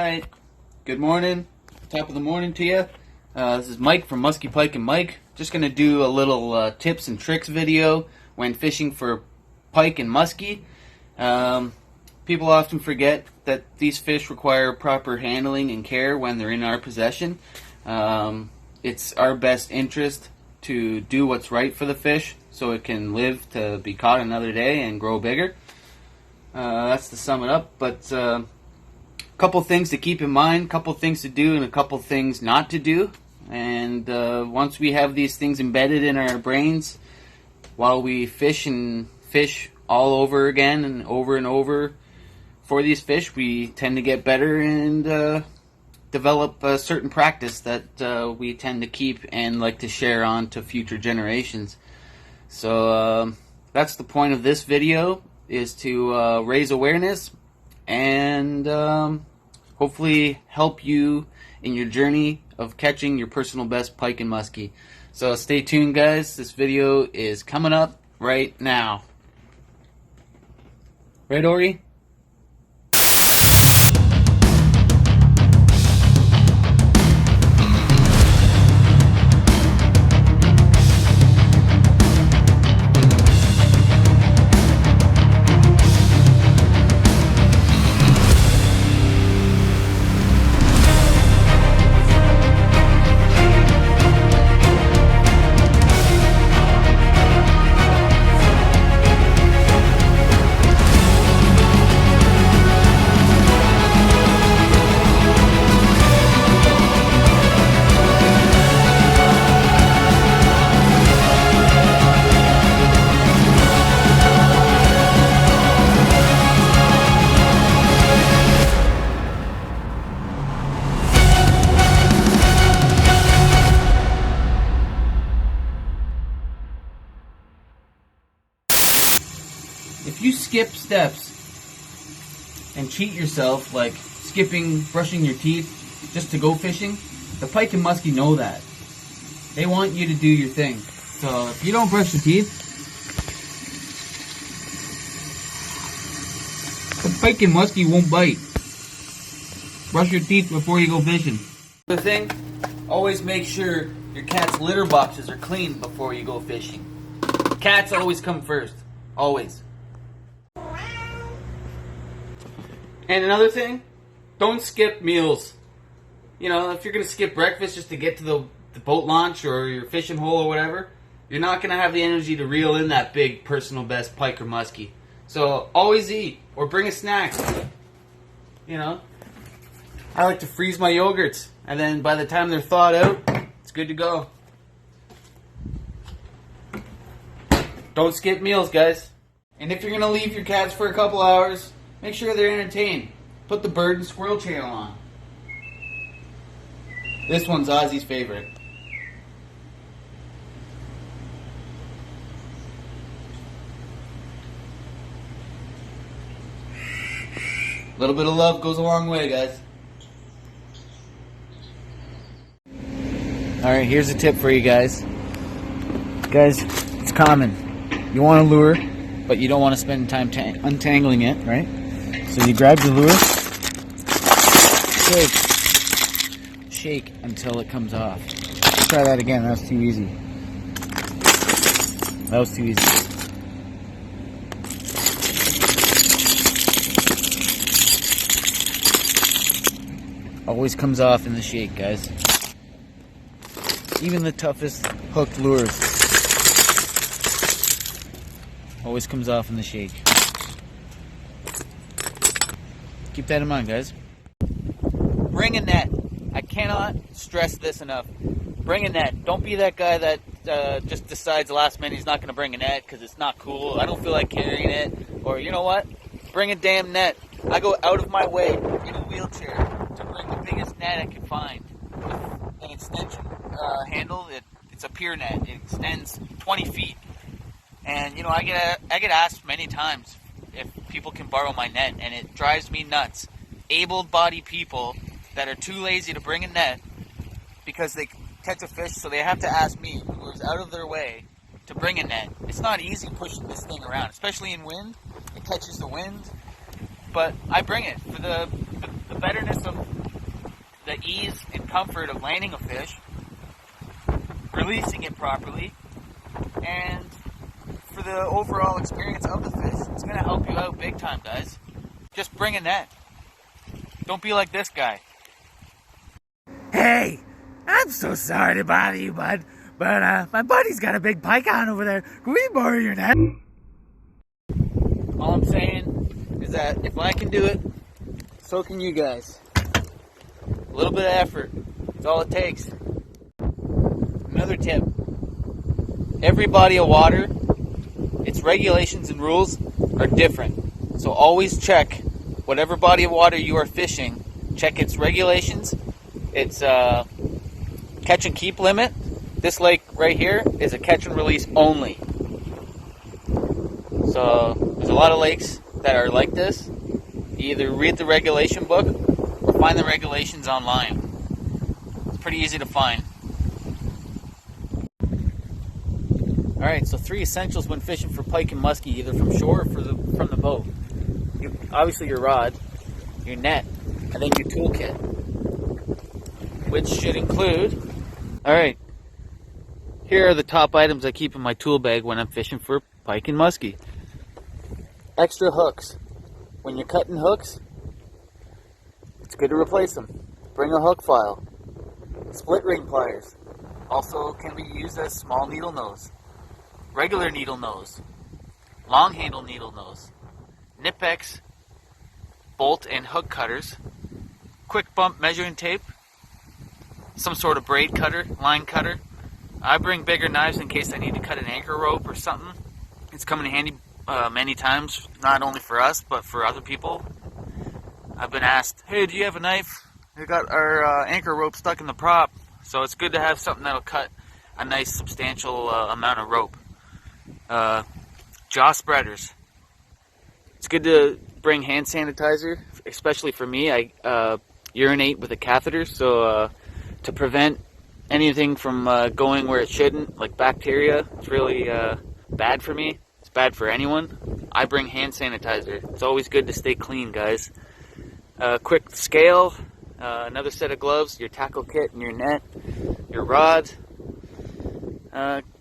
Alright, good morning, top of the morning to you. This is Mike from Musky, Pike, and Mike. Just going to do a little tips and tricks video when fishing for pike and musky. People often forget that these fish require proper handling and care when they're in our possession. It's our best interest to do what's right for the fish so it can live to be caught another day and grow bigger. That's to sum it up, but a couple things to keep in mind, couple things to do, and a couple things not to do. And once we have these things embedded in our brains, while we fish and fish all over again and over for these fish, we tend to get better and develop a certain practice that we tend to keep and like to share on to future generations. So that's the point of this video, is to raise awareness and hopefully help you in your journey of catching your personal best pike and muskie. So stay tuned, guys. This video is coming up right now. Right, Ori? If you skip steps and cheat yourself, like skipping brushing your teeth just to go fishing, the pike and muskie know that. They want you to do your thing. So if you don't brush your teeth, the pike and muskie won't bite. Brush your teeth before you go fishing. The thing, always make sure your cat's litter boxes are clean before you go fishing. Cats always come first. Always. And another thing, don't skip meals. You know, if you're going to skip breakfast just to get to the boat launch or your fishing hole or whatever, you're not going to have the energy to reel in that big personal best pike or muskie. So always eat or bring a snack. You know, I like to freeze my yogurts, and then by the time they're thawed out, it's good to go. Don't skip meals, guys. And if you're going to leave your cats for a couple hours, make sure they're entertained. Put the bird and squirrel channel on. This one's Ozzy's favorite. A little bit of love goes a long way, guys. Alright, here's a tip for you guys. Guys, it's common. You want a lure, but you don't want to spend time untangling it, right? So you grab your lure, shake until it comes off. Let's try that again. That was too easy. That was too easy. Always comes off in the shake, guys. Even the toughest hooked lures always comes off in the shake. Keep that in mind, guys. Bring a net. I cannot stress this enough. Bring a net. Don't be that guy that just decides last minute he's not going to bring a net because it's not cool. I don't feel like carrying it. Or you know what? Bring a damn net. I go out of my way in a wheelchair to bring the biggest net I can find. With an extension handle. It's a pier net. It extends 20 feet. And, you know, I get asked many times if people can borrow my net, and it drives me nuts. Able-bodied people that are too lazy to bring a net because they catch a fish, so they have to ask me, who is out of their way, to bring a net. It's not easy pushing this thing around, especially in wind. It catches the wind. But I bring it for the betterness of the ease and comfort of landing a fish, releasing it properly, and for the overall experience of the fish. It's going to help you out big time, guys. Just bring a net. Don't be like this guy. Hey, I'm so sorry to bother you, bud, but my buddy's got a big pike on over there. Can we borrow your net? All I'm saying is that if I can do it, so can you guys. A little bit of effort. That's all it takes. Another tip. Every body of water, its regulations and rules are different. So always check whatever body of water you are fishing. Check its regulations, its catch and keep limit. This lake right here is a catch and release only. So there's a lot of lakes that are like this. You either read the regulation book or find the regulations online. It's pretty easy to find. Alright, so 3 essentials when fishing for pike and muskie, either from shore or from the boat. Obviously your rod, your net, and then your toolkit, which should include... Alright, here are the top items I keep in my tool bag when I'm fishing for pike and muskie. Extra hooks. When you're cutting hooks, it's good to replace them. Bring a hook file. Split ring pliers. Also can be used as small needle nose. Regular needle nose. Long handle needle nose. Nip-X bolt and hook cutters. Quick bump measuring tape. Some sort of braid cutter, line cutter. I bring bigger knives in case I need to cut an anchor rope or something. It's come in handy many times, not only for us, but for other people. I've been asked, hey, do you have a knife? We got our anchor rope stuck in the prop. So it's good to have something that'll cut a nice substantial amount of rope. Jaw spreaders. It's good to bring hand sanitizer, especially for me. I urinate with a catheter, so to prevent anything from going where it shouldn't, like bacteria, it's really bad for me. It's bad for anyone. I bring hand sanitizer. It's always good to stay clean, guys. Quick scale, another set of gloves, your tackle kit and your net, your rod.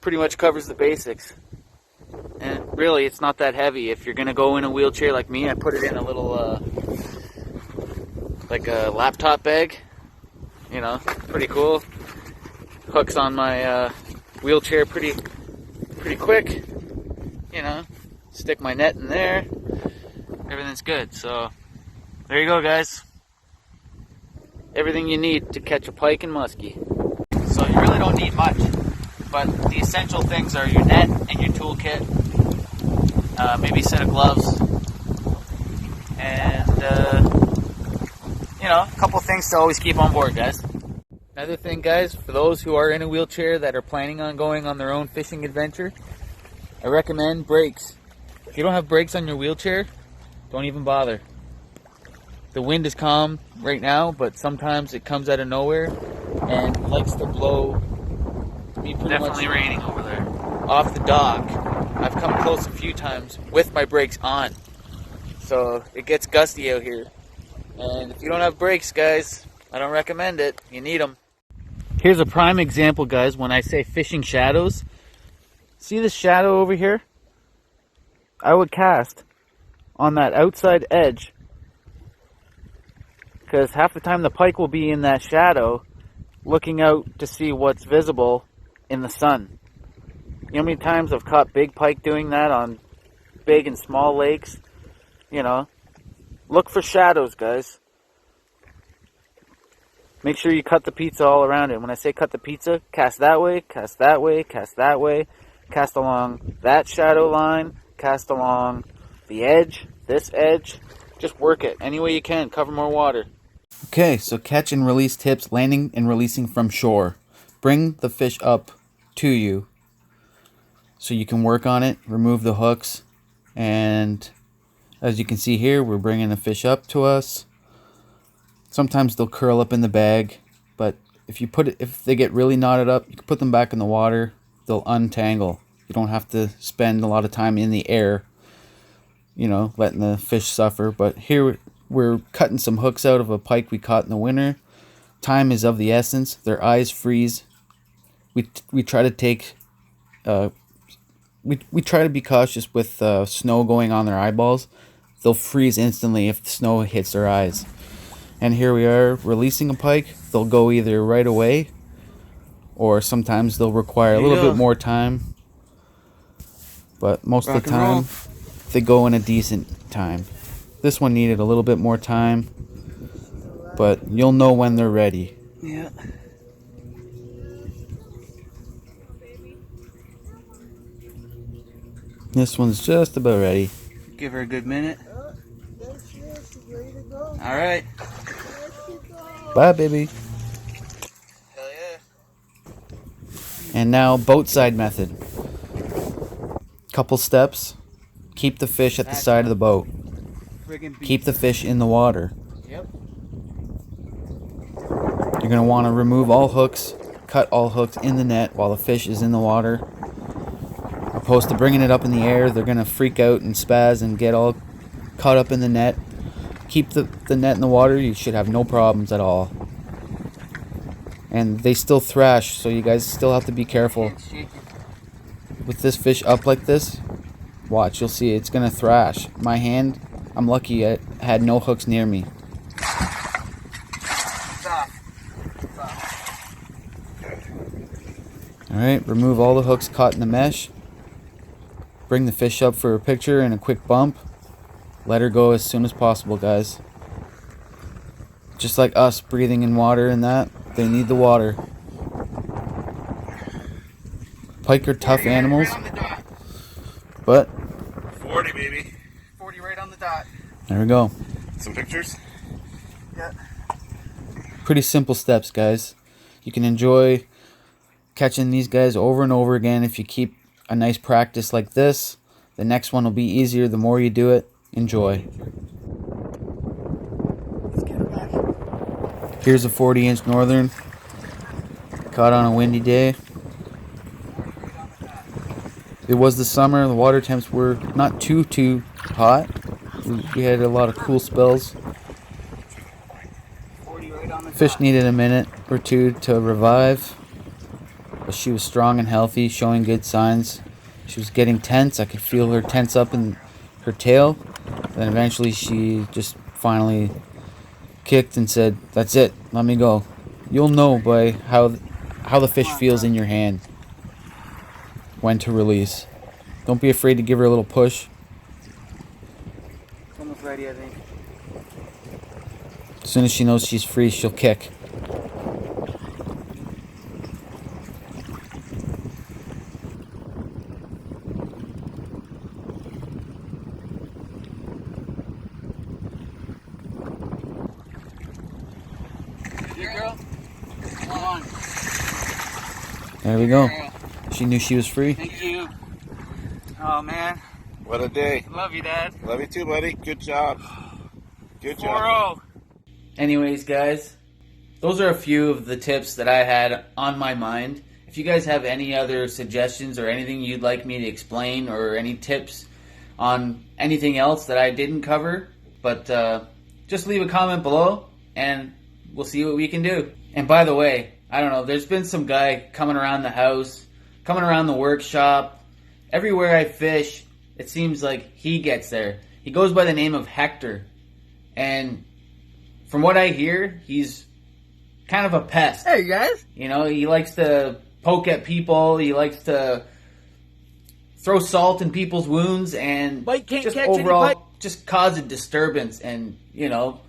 Pretty much covers the basics. And really, it's not that heavy. If you're going to go in a wheelchair like me, I put it in a little, like a laptop bag. You know, pretty cool. Hooks on my wheelchair pretty quick. You know, stick my net in there. Everything's good. So, there you go, guys. Everything you need to catch a pike and muskie. So you really don't need much. But the essential things are your net and your toolkit, maybe a set of gloves, and you know, a couple things to always keep on board, guys. Another thing, guys, for those who are in a wheelchair that are planning on going on their own fishing adventure, I recommend brakes. If you don't have brakes on your wheelchair, don't even bother. The wind is calm right now, but sometimes it comes out of nowhere and likes to blow. Definitely raining over there. Off the dock. I've come close a few times with my brakes on. So it gets gusty out here. And if you don't have brakes, guys, I don't recommend it. You need them. Here's a prime example, guys, when I say fishing shadows. See this shadow over here? I would cast on that outside edge, because half the time the pike will be in that shadow looking out to see what's visible in the sun. You know how many times I've caught big pike doing that on big and small lakes? You know, look for shadows, guys. Make sure you cut the pizza all around it. When I say cut the pizza, cast that way, cast that way, cast that way, cast along that shadow line, cast along the edge, this edge. Just work it any way you can. Cover more water. Okay, so catch and release tips, landing and releasing from shore. Bring the fish up to you so you can work on it, remove the hooks, and as you can see here, we're bringing the fish up to us. Sometimes they'll curl up in the bag, but if they get really knotted up, you can put them back in the water. They'll untangle. You don't have to spend a lot of time in the air, you know, letting the fish suffer. But here we're cutting some hooks out of a pike we caught in the winter. time is of the essence. Their eyes freeze. We try to take we try to be cautious with snow going on their eyeballs. They'll freeze instantly if the snow hits their eyes. And here we are releasing a pike. They'll go either right away, or sometimes they'll require a little bit more time. But most of the time, they go in a decent time. This one needed a little bit more time, but you'll know when they're ready. Yeah. This one's just about ready. Give her a good minute. All right. Bye, baby. Hell yeah. And now, boat side method. Couple steps. Keep the fish at the side of the boat. Keep the fish in the water. Yep. You're going to want to remove all hooks, cut all hooks in the net while the fish is in the water. Opposed to bringing it up in the air, they're going to freak out and spaz and get all caught up in the net. Keep the net in the water, you should have no problems at all. And they still thrash, so you guys still have to be careful. With this fish up like this, watch, you'll see it's going to thrash. My hand, I'm lucky I had no hooks near me. Alright, remove all the hooks caught in the mesh. Bring the fish up for a picture and a quick bump. Let her go as soon as possible, guys. Just like us breathing in water and that, they need the water. Pike are tough animals, but 40, baby. 40 right on the dot. there we go. Some pictures? Yeah. Pretty simple steps, guys. You can enjoy catching these guys over and over again if you keep a nice practice like this. The next one will be easier the more you do it. Enjoy. Let's get her back. Here's a 40-inch northern. Caught on a windy day. It was the summer. The water temps were not too hot. We had a lot of cool spells. Fish needed a minute or two to revive, but she was strong and healthy, showing good signs. She was getting tense. I could feel her tense up in her tail. Then eventually she just finally kicked and said, "That's it, let me go." You'll know by how the fish feels in your hand when to release. Don't be afraid to give her a little push. It's almost ready, I think. As soon as she knows she's free, she'll kick. Here, girl. Come on. There we go. She knew she was free. Thank you. Oh, man. What a day. Love you, Dad. Love you too, buddy. Good job. Good job. 4-0. Anyways, guys, those are a few of the tips that I had on my mind. If you guys have any other suggestions or anything you'd like me to explain or any tips on anything else that I didn't cover, but just leave a comment below and we'll see what we can do. And by the way, I don't know, there's been some guy coming around the house, coming around the workshop. Everywhere I fish, it seems like he gets there. He goes by the name of Hector. And from what I hear, he's kind of a pest. Hey, guys. You know, he likes to poke at people. He likes to throw salt in people's wounds and Mike can't just catch any overall pike. just cause a disturbance. And, you know,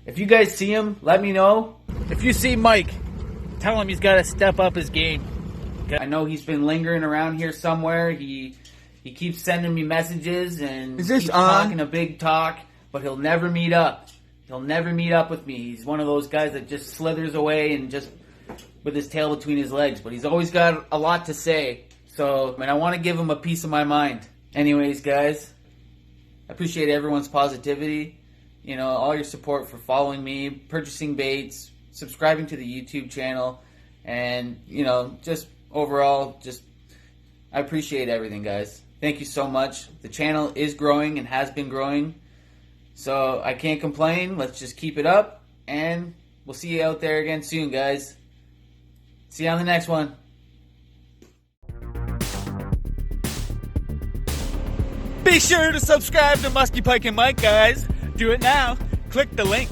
if you guys see him, let me know. If you see Mike, tell him he's got to step up his game. I know he's been lingering around here somewhere. He keeps sending me messages and Is this keeps on? talking a big talk, but he'll never meet up. He'll never meet up with me. He's one of those guys that just slithers away and just with his tail between his legs. But he's always got a lot to say. So, I want to give him a piece of my mind. Anyways, guys, I appreciate everyone's positivity. You know, all your support for following me, purchasing baits, subscribing to the YouTube channel, and, you know, just overall, just I appreciate everything, guys. Thank you so much. The channel is growing and has been growing. So I can't complain. Let's just keep it up and We'll see you out there again soon, guys. See you on the next one. Be sure to subscribe to Musky, Pike, and Mike, guys. Do it now. Click the link.